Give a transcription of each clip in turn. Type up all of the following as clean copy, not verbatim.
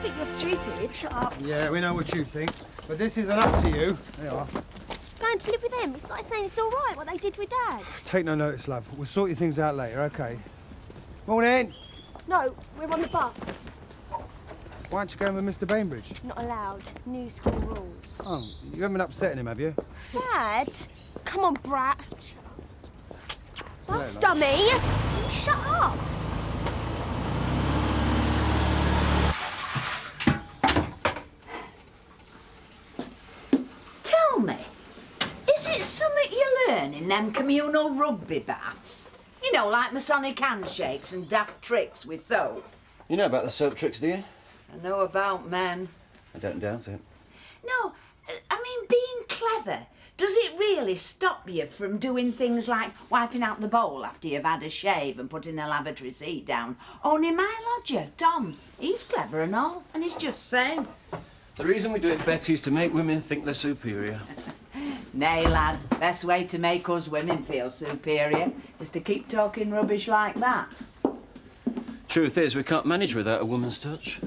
think you're stupid. Shut up. Yeah, we know what you think. But this isn't up to you. There you are. Going to live with them. It's like saying it's all right what they did with Dad. Take no notice, love. We'll sort your things out later, OK? Morning. No, we're on the bus. Why aren't you going with Mr. Bainbridge? Not allowed. New school rules. Oh, you haven't been upsetting him, have you? Dad? Come on, brat. Bus dummy! Shut up! Tell me, is it something you learn in them communal rugby baths? You know, like Masonic handshakes and daft tricks with soap. You know about the soap tricks, do you? I know about men. I don't doubt it. No, I mean, being clever. Does it really stop you from doing things like wiping out the bowl after you've had a shave and putting the lavatory seat down? Only my lodger, Tom, he's clever and all, and he's just saying. The reason we do it, Betty, is to make women think they're superior. Nay, lad, best way to make us women feel superior is to keep talking rubbish like that. Truth is, we can't manage without a woman's touch.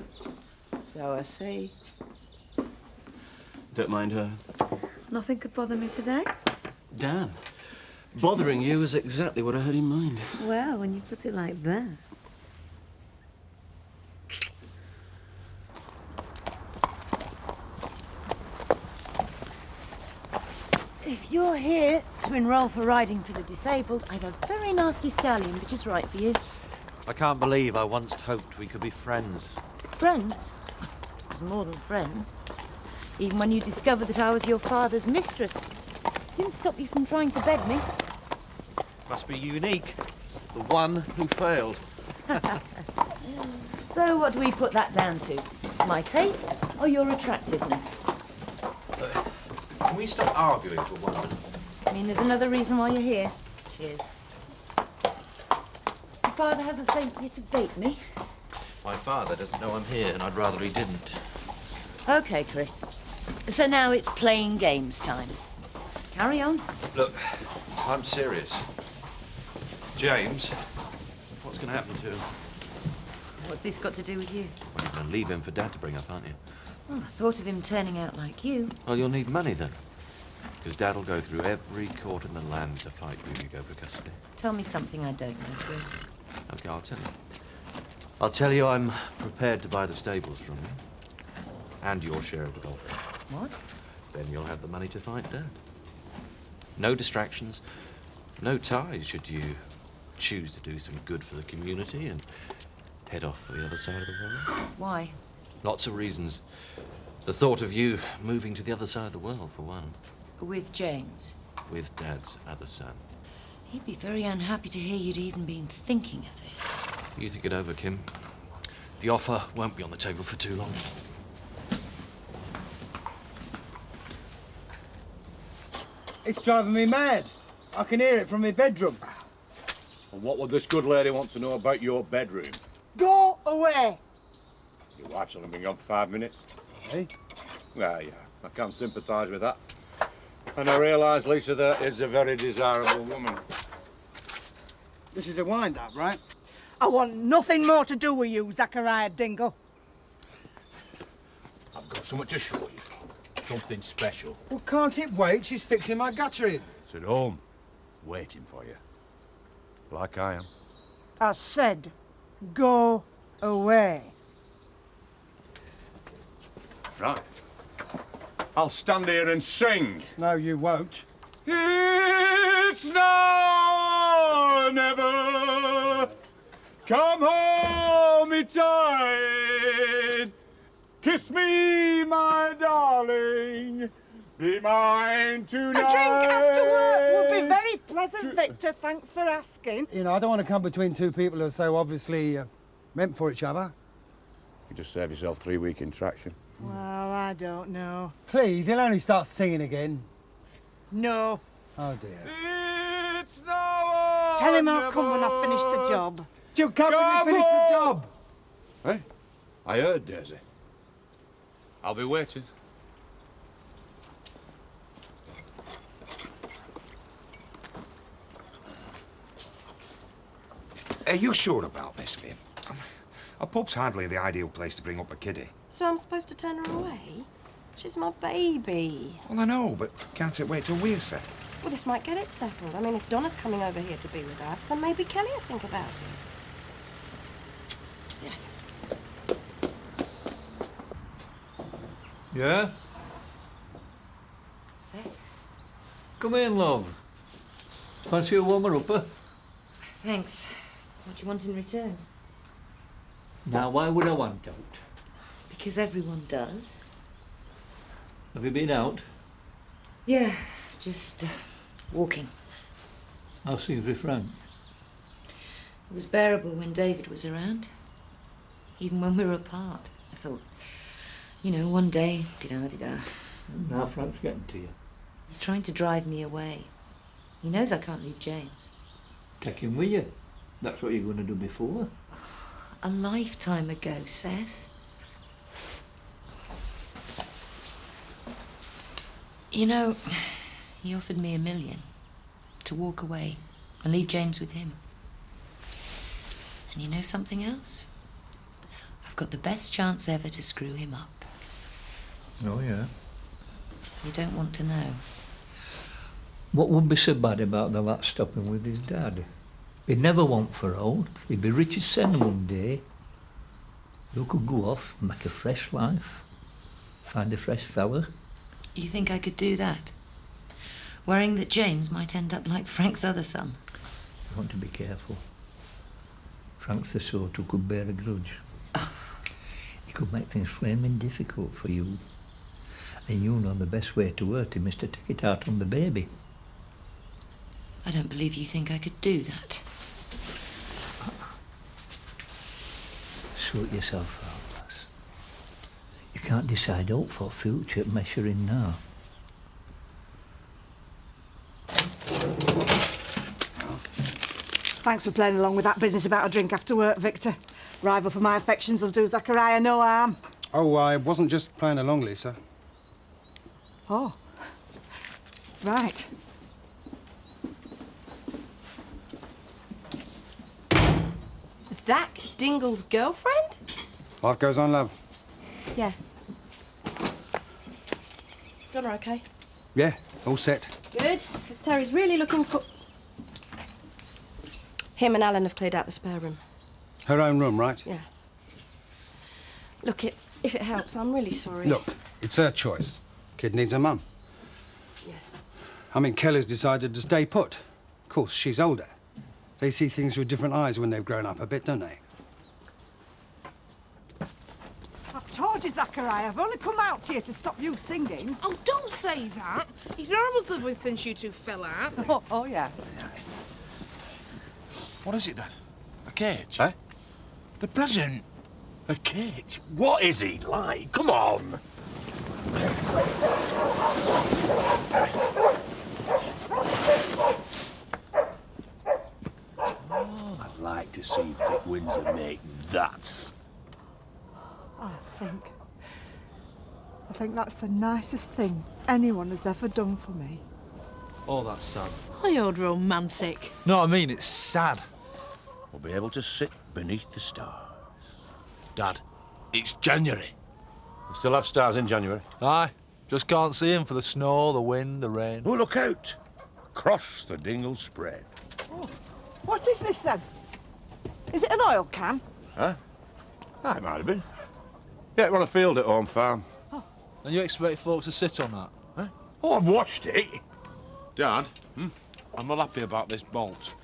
So I see. Don't mind her. Nothing could bother me today. Damn. Bothering you was exactly what I had in mind. Well, when you put it like that. If you're here to enrol for riding for the disabled, I have a very nasty stallion which is right for you. I can't believe I once hoped we could be friends. Friends? It was more than friends. Even when you discovered that I was your father's mistress. Didn't stop you from trying to bed me. Must be unique. The one who failed. So what do we put that down to? My taste or your attractiveness? Can we stop arguing for one minute? I mean, there's another reason why you're here. Cheers. Your father hasn't sent you to bait me. My father doesn't know I'm here, and I'd rather he didn't. OK, Chris. So now it's playing games time. Carry on. Look, I'm serious. James, what's going to happen to him? What's this got to do with you? Well, you're going to leave him for Dad to bring up, aren't you? Well, I thought of him turning out like you. Well, you'll need money then. Because Dad will go through every court in the land to fight for you to go for custody. Tell me something I don't know, Chris. OK, I'll tell you. I'll tell you I'm prepared to buy the stables from you. And your share of the golf. What? Then you'll have the money to fight Dad. No distractions, no ties should you choose to do some good for the community and head off for the other side of the world. Why? Lots of reasons. The thought of you moving to the other side of the world, for one. With James? With Dad's other son. He'd be very unhappy to hear you'd even been thinking of this. You think it over, Kim. The offer won't be on the table for too long. It's driving me mad. I can hear it from my bedroom. And what would this good lady want to know about your bedroom? Go away! Your wife's only been gone for 5 minutes. Hey? Well, yeah, I can sympathise with that. And I realise Lisa there is a very desirable woman. This is a wind-up, right? I want nothing more to do with you, Zachariah Dingle. I've got something to show you. Something special. Well, can't it wait? She's fixing my guttering. It's at home, waiting for you. Like I am. I said, go away. Right. I'll stand here and sing. No, you won't. It's now or never. Come home, me tide. Kiss me, my darling. Be mine tonight. A drink after work would be very pleasant, Victor. Thanks for asking. You know, I don't want to come between two people who are so obviously meant for each other. You just save yourself 3 weeks in traction. Well, I don't know. Please, he'll only start singing again. No. Oh, dear. It's now or Tell him I'll come when I finish the job. You'll come when you finish the job. Hey, I heard, Daisy. I'll be waiting. Are you sure about this, Viv? A pub's hardly the ideal place to bring up a kiddie. So I'm supposed to turn her away? She's my baby. Well, I know, but can't it wait till we're set? Well, this might get it settled. I mean, if Donna's coming over here to be with us, then maybe Kelly will think about it. Yeah? Seth? Come in, love. Fancy a warmer-upper? Thanks. What do you want in return? Now, why would I want out? Because everyone does. Have you been out? Yeah, just walking. How's things with Frank? It was bearable when David was around. Even when we were apart. I thought, you know, one day, da-da-da-da. Now Frank's getting to you. He's trying to drive me away. He knows I can't leave James. Take him with you. That's what you're going to do before. A lifetime ago, Seth. You know, he offered me $1 million to walk away and leave James with him. And you know something else? I've got the best chance ever to screw him up. Oh, yeah? You don't want to know. What would be so bad about the lad stopping with his dad? He'd never want for old. He'd be rich as sen one day. You could go off, make a fresh life, find a fresh fella. You think I could do that? Worrying that James might end up like Frank's other son. You want to be careful. Frank's the sort who could bear a grudge. He could make things flaming difficult for you. And you know the best way to hurt him is to take it out on the baby. I don't believe you think I could do that. Sort yourself out, lass. You can't decide out for future measuring now. Thanks for playing along with that business about a drink after work, Victor. Rival for my affections will do Zachariah no harm. Oh, I wasn't just playing along, Lisa. Oh. Right. Zach Dingle's girlfriend? Life goes on, love. Yeah. Donna okay? Yeah, all set. Good, because Terry's really looking for... Him and Alan have cleared out the spare room. Her own room, right? Yeah. Look, if it helps, I'm really sorry. Look, it's her choice. Kid needs a mum. Yeah. I mean, Kelly's decided to stay put. Of course, she's older. They see things with different eyes when they've grown up a bit, don't they? I've told you, Zachariah, I've only come out here to stop you singing. Oh, don't say that. He's been horrible to live with since you two fell out. Oh, yes. What is it, Dad? A cage? Eh? The present? A cage? What is he like? Come on! Oh, I'd like to see Vic Windsor make that. I think that's the nicest thing anyone has ever done for me. Oh, that's sad. Hi, old romantic. No, I mean, it's sad. We'll be able to sit beneath the stars. Dad, it's January. We still have stars in January. Aye, just can't see him for the snow, the wind, the rain. Oh, look out! Across the Dingle spread. Oh. What is this, then? Is it an oil can? Huh? Ah, it might have been. Yeah, we're on a field at home farm. Oh. And you expect folks to sit on that? Huh? Oh, I've washed it. Dad, I'm not happy about this bolt.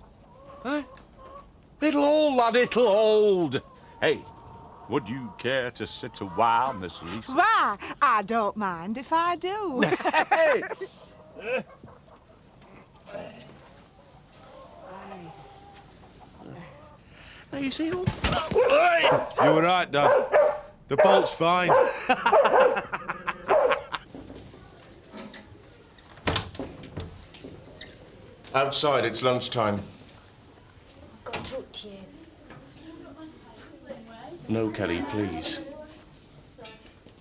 Huh? It'll hold, lad, it'll hold. Hey, would you care to sit a while, Miss Lisa? Why, I don't mind if I do. Hey! Now you see, You were right, Dad. The bolt's fine. Outside, it's lunchtime. I've got to talk to you. No, Kelly, please.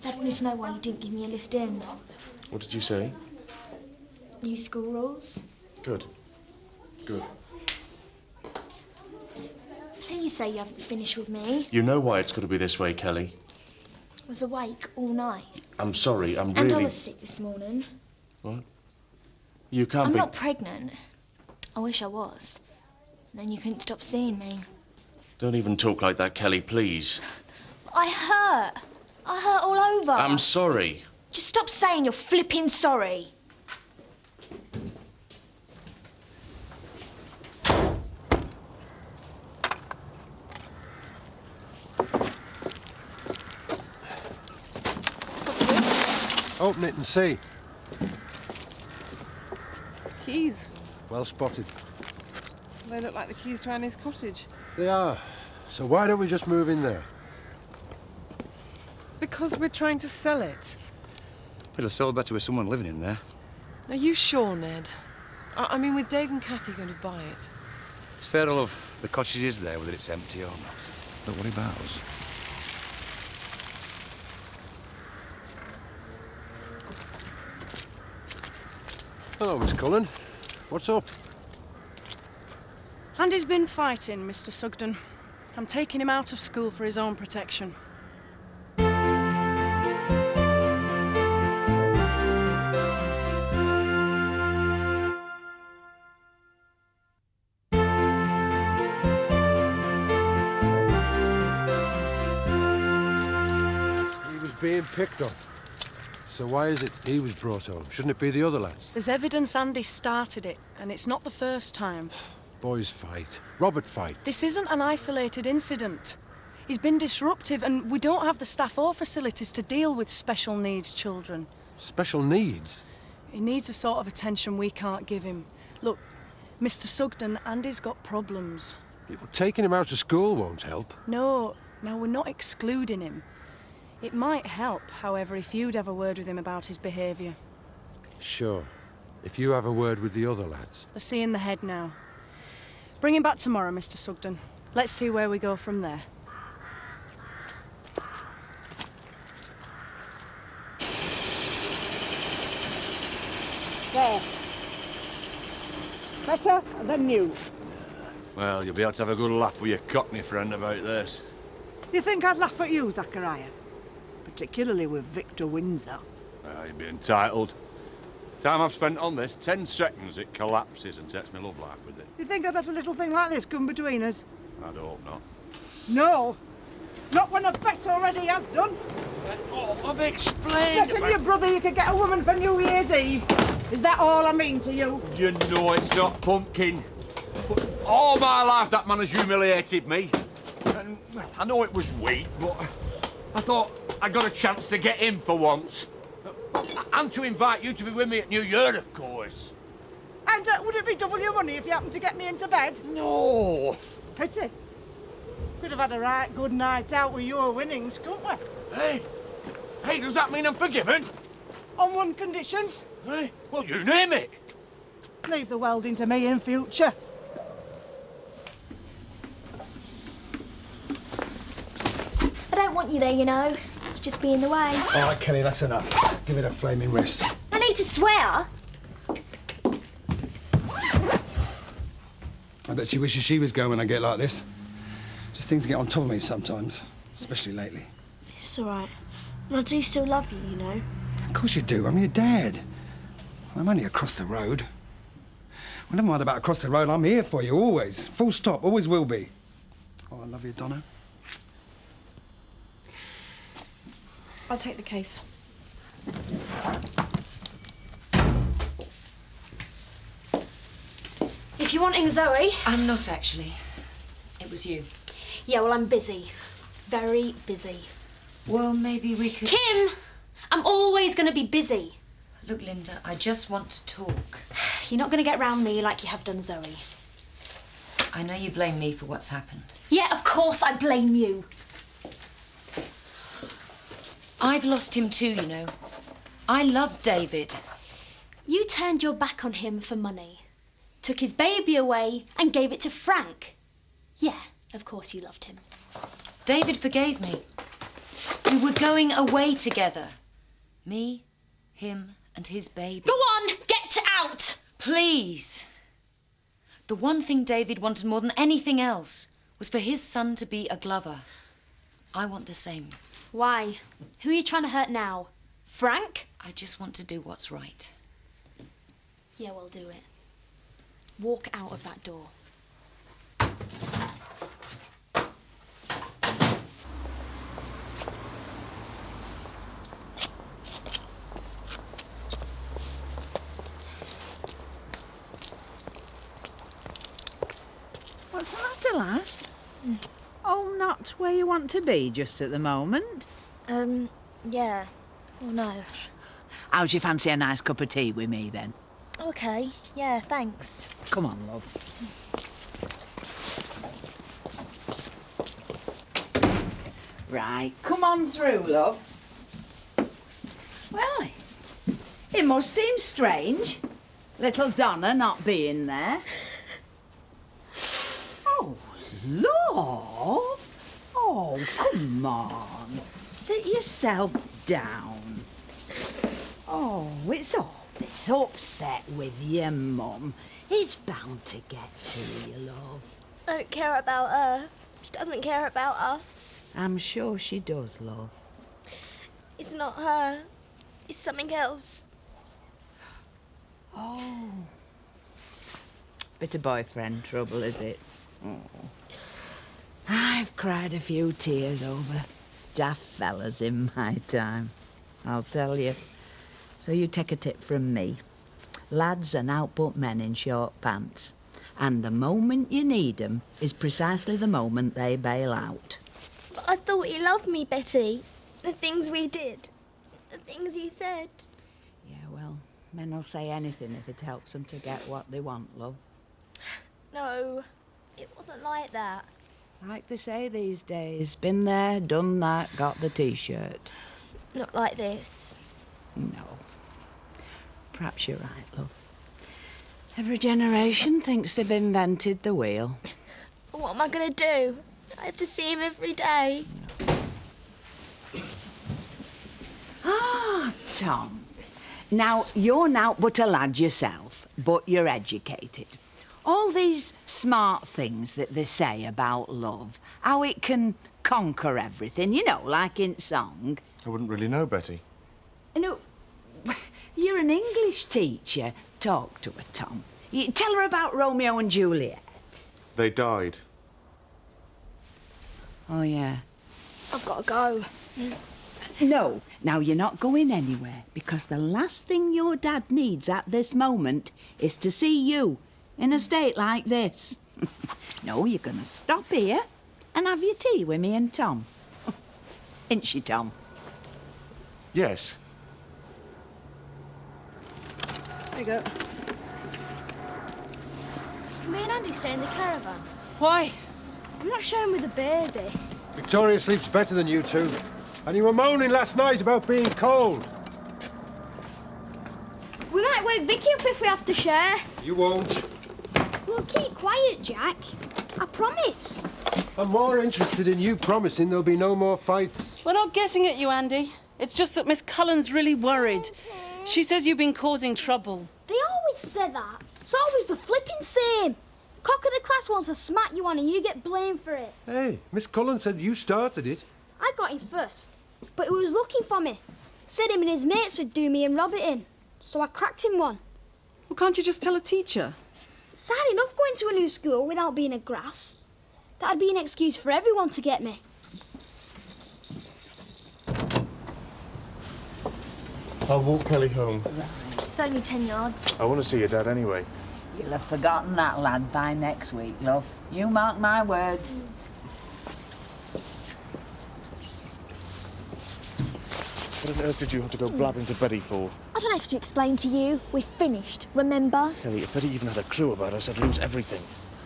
Dad wanted to know why you didn't give me a lift in. What did you say? New school rules. Good. Good. Please say you haven't finished with me. You know why it's got to be this way, Kelly. was awake all night. I'm sorry, I'm And really... I was sick this morning. What? You can't I'm be... not pregnant. I wish I was. And then you couldn't stop seeing me. Don't even talk like that, Kelly, please. I hurt. I hurt all over. I'm sorry. Just stop saying you're flipping sorry. Open it and see. Keys. Well spotted. They look like the keys to Annie's cottage. They are. So why don't we just move in there? Because we're trying to sell it. It'll sell better with someone living in there. Are you sure, Ned? I mean, with Dave and Kathy going to buy it. Sarah, love, the cottage is there, whether it's empty or not. Don't worry about us. Hello, Miss Cullen. What's up? Andy's been fighting, Mr. Sugden. I'm taking him out of school for his own protection. He was being picked on. So why is it he was brought home? Shouldn't it be the other lads? There's evidence Andy started it, and it's not the first time. Boys fight. Robert fights. This isn't an isolated incident. He's been disruptive, and we don't have the staff or facilities to deal with special needs children. Special needs? He needs a sort of attention we can't give him. Look, Mr. Sugden, Andy's got problems. Taking him out of school won't help. No, we're not excluding him. It might help, however, if you'd have a word with him about his behaviour. Sure. If you have a word with the other lads. They're seeing the head now. Bring him back tomorrow, Mr. Sugden. Let's see where we go from there. There. Better than new. Well, you'll be able to have a good laugh with your Cockney friend about this. You think I'd laugh at you, Zachariah? Particularly with Victor Windsor. Well, you'd be entitled. Time I've spent on this, 10 seconds it collapses and takes me love life with it. You think I'd let a little thing like this come between us? I'd hope not. No. Not when a bet already has done. Oh, I've explained. Reckon your brother you could get a woman for New Year's Eve. Is that all I mean to you? You know it's not pumpkin. But all my life that man has humiliated me. And well, I know it was weak, but I thought I got a chance to get him for once. And to invite you to be with me at New Year, of course. And would it be double your money if you happened to get me into bed? No. Pity. Could have had a right good night out with your winnings, couldn't we? Hey, does that mean I'm forgiven? On one condition. Hey, well, you name it. Leave the welding to me in future. I don't want you there, you know. You'd just be in the way. All right, Kelly, that's enough. Give it a flaming rest. I need to swear. I bet she wishes she was going when I get like this. Just things get on top of me sometimes, especially lately. It's all right. And I do still love you, you know. Of course you do. I'm your dad. I'm only across the road. Well, never mind about across the road. I'm here for you, always. Full stop. Always will be. Oh, I love you, Donna. I'll take the case. If you're wanting Zoe... I'm not, actually. It was you. Yeah, well, I'm busy. Very busy. Well, maybe we could... Kim! I'm always going to be busy. Look, Linda, I just want to talk. You're not going to get round me like you have done Zoe. I know you blame me for what's happened. Yeah, of course I blame you. I've lost him too, you know. I loved David. You turned your back on him for money. Took his baby away and gave it to Frank. Yeah, of course you loved him. David forgave me. We were going away together. Me, him, and his baby. Go on, get out! Please. The one thing David wanted more than anything else was for his son to be a Glover. I want the same. Why? Who are you trying to hurt now? Frank? I just want to do what's right. Yeah, we'll do it. Walk out of that door. What's the matter, lass? Oh, not where you want to be just at the moment? Yeah. Oh, no. How'd you fancy a nice cup of tea with me, then? Okay, yeah, thanks. Come on, love. Right, come on through, love. Well, it must seem strange, little Donna not being there. Oh, love. Oh, come on. Sit yourself down. Oh, it's all this upset with your mum. It's bound to get to you, love. I don't care about her. She doesn't care about us. I'm sure she does, love. It's not her. It's something else. Oh. Bit of boyfriend trouble, is it? Oh. I've cried a few tears over daft fellas in my time, I'll tell you. So you take a tip from me. Lads are naught but men in short pants. And the moment you need 'em is precisely the moment they bail out. But I thought he loved me, Betty. The things we did. The things he said. Yeah, well, men'll say anything if it helps them to get what they want, love. No, it wasn't like that. Like they say these days, been there, done that, got the T-shirt. Not like this. No. Perhaps you're right, love. Every generation thinks they've invented the wheel. What am I going to do? I have to see him every day. Ah, Tom. Now, you're naught but a lad yourself, but you're educated. All these smart things that they say about love, how it can conquer everything, you know, like in song. I wouldn't really know, Betty. No, you're an English teacher. Talk to her, Tom. You tell her about Romeo and Juliet. They died. Oh, yeah. I've got to go. No. Now, you're not going anywhere, because the last thing your dad needs at this moment is to see you in a state like this. No, you're going to stop here and have your tea with me and Tom. Ain't she, Tom? Yes. There you go. Me and Andy stay in the caravan. Why? I'm not sharing with the baby. Victoria sleeps better than you two. And you were moaning last night about being cold. We might wake Vicky up if we have to share. You won't. Well, keep quiet, Jack. I promise. I'm more interested in you promising there'll be no more fights. We're not getting at you, Andy. It's just that Miss Cullen's really worried. She says you've been causing trouble. They always say that. It's always the flipping same. Cock of the class wants to smack you on and you get blamed for it. Hey, Miss Cullen said you started it. I got him first, but he was looking for me. Said him and his mates would do me and rob it in. So I cracked him one. Well, can't you just tell a teacher? It's hard enough going to a new school without being a grass. That'd be an excuse for everyone to get me. I'll walk Kelly home. It's only 10 yards. I want to see your dad anyway. You'll have forgotten that lad by next week, love. You mark my words. What on earth did you have to go blabbing to Betty for? I don't have to explain to you. We're finished, remember? Kelly, if Betty even had a clue about us, I'd lose everything.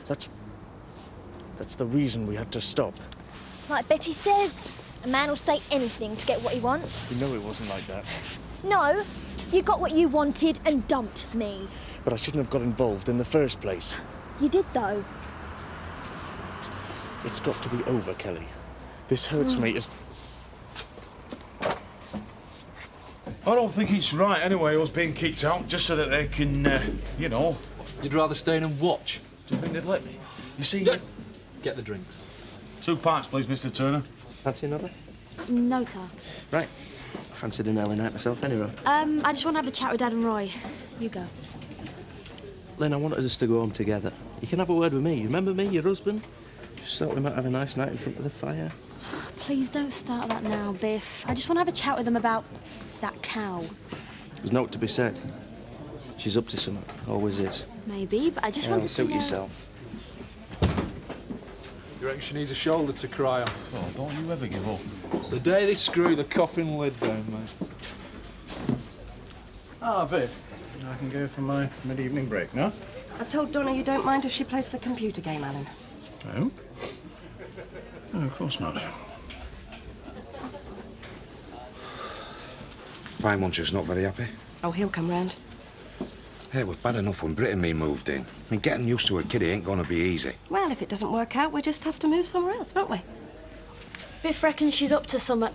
That's the reason we had to stop. Like Betty says, a man will say anything to get what he wants. You know it wasn't like that. No, you got what you wanted and dumped me. But I shouldn't have got involved in the first place. You did, though. It's got to be over, Kelly. This hurts me as... I don't think it's right anyway, us being kicked out just so that they can, you know. You'd rather stay in and watch? Do you think they'd let me? You see... Get the drinks. 2 pints, please, Mr. Turner. Fancy another? No, Tar. Right. I fancied an early night myself anyway. I just want to have a chat with Dad and Roy. You go. Lynn, I wanted us to go home together. You can have a word with me. You remember me, your husband? Just thought we might have a nice night in front of the fire. Please don't start that now, Biff. I just want to have a chat with them about that cow. There's naught to be said. She's up to something. Always is. Maybe, but I just Yeah, wanted to suit know... yourself. You reckon she needs a shoulder to cry on? Oh, don't you ever give up. The day they screw the coffin lid down, mate. Ah, Viv. I can go for my mid-evening break, no? I've told Donna you don't mind if she plays the computer game, Alan. No? No, of course not. Muncher's not very happy. Oh, he'll come round. Hey, it was bad enough when Brit and me moved in. I mean, getting used to a kiddie ain't gonna be easy. Well, if it doesn't work out, we just have to move somewhere else, won't we? Biff reckons she's up to something.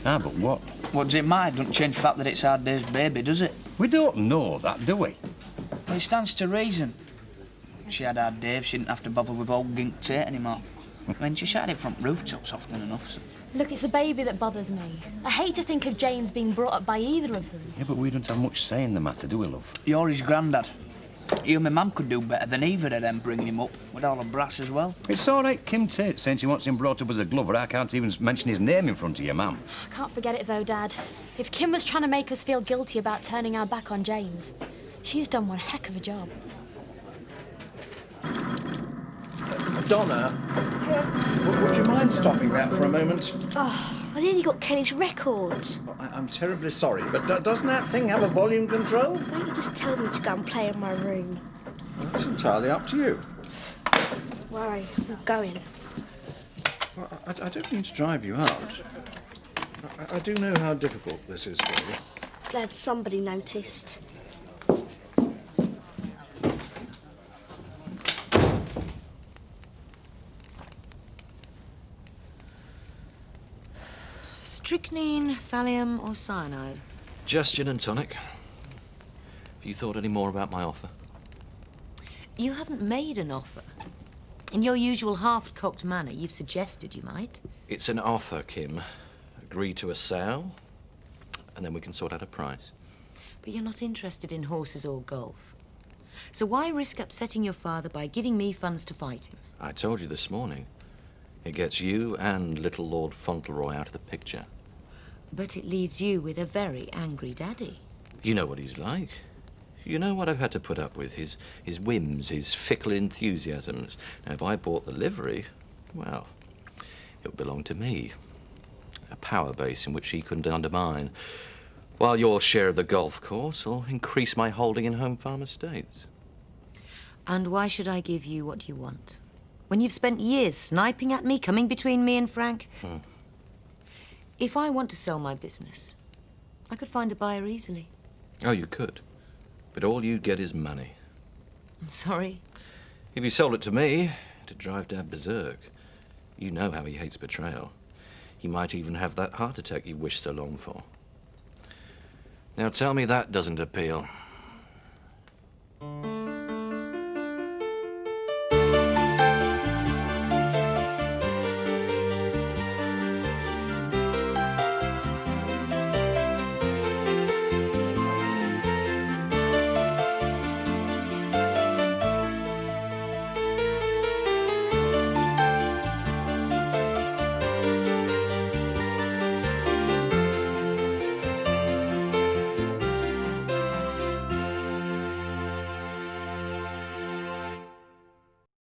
Ah, but what? What does it matter? Doesn't change the fact that it's our Dave's baby, does it? We don't know that, do we? Well, it stands to reason. If she had our Dave, she didn't have to bother with old Gink Tate anymore. I mean, she shot it from rooftops often enough. So. Look, it's the baby that bothers me. I hate to think of James being brought up by either of them. Yeah, but we don't have much say in the matter, do we, love? You're his granddad. You and my mum could do better than either of them bringing him up, with all the brass as well. It's all right, Kim Tate saying she wants him brought up as a glover. I can't even mention his name in front of your mum. I can't forget it though, Dad. If Kim was trying to make us feel guilty about turning our back on James, she's done one heck of a job. Donna, would you mind stopping that for a moment? Oh, I nearly got Kenny's record. Well, I'm terribly sorry, but doesn't that thing have a volume control? Why don't you just tell me to go and play in my room? That's entirely up to you. Why? I'm going. Well, I don't mean to drive you out. I do know how difficult this is for you. Glad somebody noticed. Strychnine, thallium, or cyanide? Just gin and tonic. Have you thought any more about my offer? You haven't made an offer. In your usual half-cocked manner, you've suggested you might. It's an offer, Kim. Agree to a sale, and then we can sort out a price. But you're not interested in horses or golf. So why risk upsetting your father by giving me funds to fight him? I told you this morning. It gets you and little Lord Fauntleroy out of the picture. But it leaves you with a very angry daddy. You know what he's like. You know what I've had to put up with, his whims, his fickle enthusiasms. Now, if I bought the livery, well, it would belong to me. A power base in which he couldn't undermine. While your share of the golf course will increase my holding in Home Farm Estates. And why should I give you what you want? When you've spent years sniping at me, coming between me and Frank? If I want to sell my business, I could find a buyer easily. Oh, you could. But all you'd get is money. I'm sorry. If you sold it to me, it'd drive Dad berserk. You know how he hates betrayal. He might even have that heart attack you wished so long for. Now tell me that doesn't appeal.